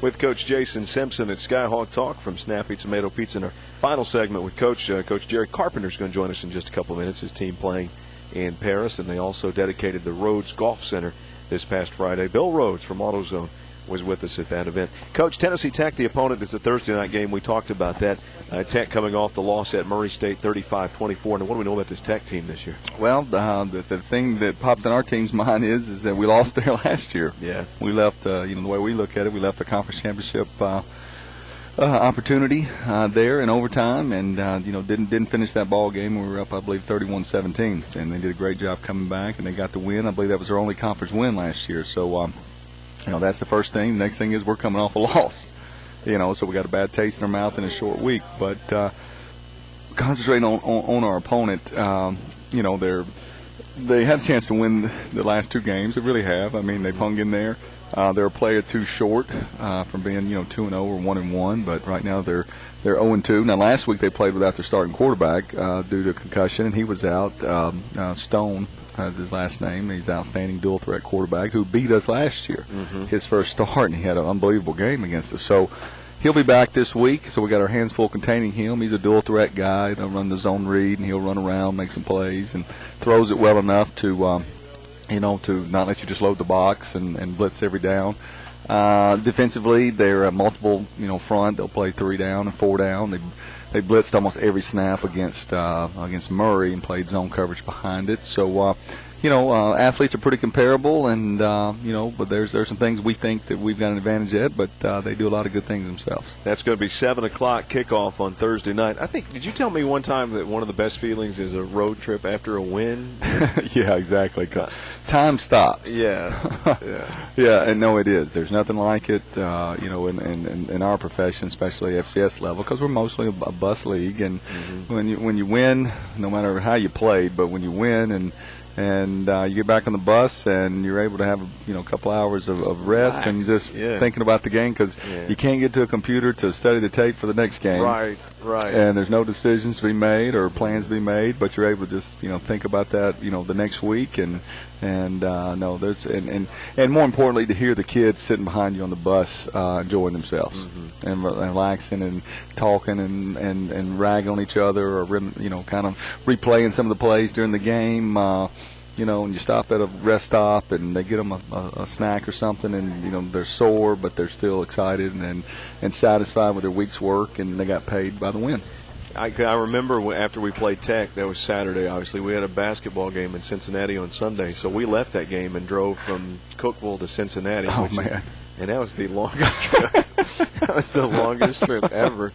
with Coach Jason Simpson at Skyhawk Talk from Snappy Tomato Pizza. In our final segment with Coach Jerry Carpenter is going to join us in just a couple of minutes. His team playing in Paris, and they also dedicated the Rhodes Golf Center this past Friday. Bill Rhodes from AutoZone was with us at that event. Coach, Tennessee Tech, the opponent, is the Thursday night game. We talked about that. Tech coming off the loss at Murray State, 35-24. And what do we know about this Tech team this year? Well, the thing that pops in our team's mind is that we lost there last year. Yeah. We left, the way we look at it, we left the conference championship opportunity there in overtime, and didn't finish that ball game. We were up, I believe, 31-17, and they did a great job coming back, and they got the win. I believe that was their only conference win last year. So, that's the first thing. The next thing is we're coming off a loss. So we got a bad taste in our mouth in a short week. But concentrating on our opponent, they had a chance to win the last two games. They really have. I mean, they've hung in there. They're a play or two short from being 2-0 or 1-1, but right now they're 0-2. Now last week they played without their starting quarterback due to concussion, and he was out. Stone is his last name. He's an outstanding dual threat quarterback who beat us last year, his first start, and he had an unbelievable game against us. So he'll be back this week. So we got our hands full containing him. He's a dual threat guy. He'll run the zone read, and he'll run around, make some plays, and throws it well enough to to not let you just load the box and blitz every down. Defensively, they're multiple, front. They'll play 3 down and 4 down. They blitzed almost every snap against Murray and played zone coverage behind it. So, athletes are pretty comparable, and but there's some things we think that we've got an advantage at, but they do a lot of good things themselves. That's going to be 7 o'clock kickoff on Thursday night. I think, did you tell me one time that one of the best feelings is a road trip after a win? Yeah, exactly. Time stops. Yeah. Yeah, and no, it is. There's nothing like it, in our profession, especially FCS level, because we're mostly a bus league, and when you win, no matter how you played, but when you win and you get back on the bus and you're able to have a couple hours of rest and just thinking about the game, because you can't get to a computer to study the tape for the next game. Right. And there's no decisions to be made or plans to be made, but you're able to just think about that the next week and more importantly, to hear the kids sitting behind you on the bus enjoying themselves and relaxing and talking and ragging on each other, or kind of replaying some of the plays during the game. And you stop at a rest stop and they get them a snack or something, and they're sore but they're still excited and satisfied with their week's work, and they got paid by the win. I remember after we played Tech, that was Saturday, obviously, we had a basketball game in Cincinnati on Sunday, so we left that game and drove from Cookeville to Cincinnati. Man. And that was the longest trip. That was the longest trip ever.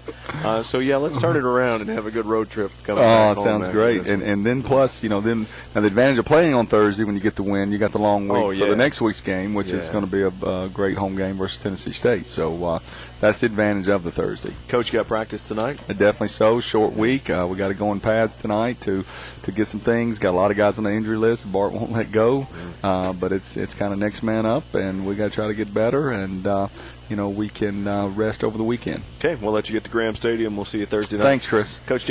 So, let's turn it around and have a good road trip coming back. Oh, sounds great. And then plus, now the advantage of playing on Thursday when you get the win, you got the long week for the next week's game, which is going to be a great home game versus Tennessee State. So that's the advantage of the Thursday. Coach, got practice tonight? Definitely so. Short week. We got to go in pads tonight to get some things. Got a lot of guys on the injury list. Bart won't let go. But it's kind of next man up, and we got to try to get better. And we can rest over the weekend. Okay, we'll let you get to Graham Stadium. We'll see you Thursday night. Thanks, Chris. Coach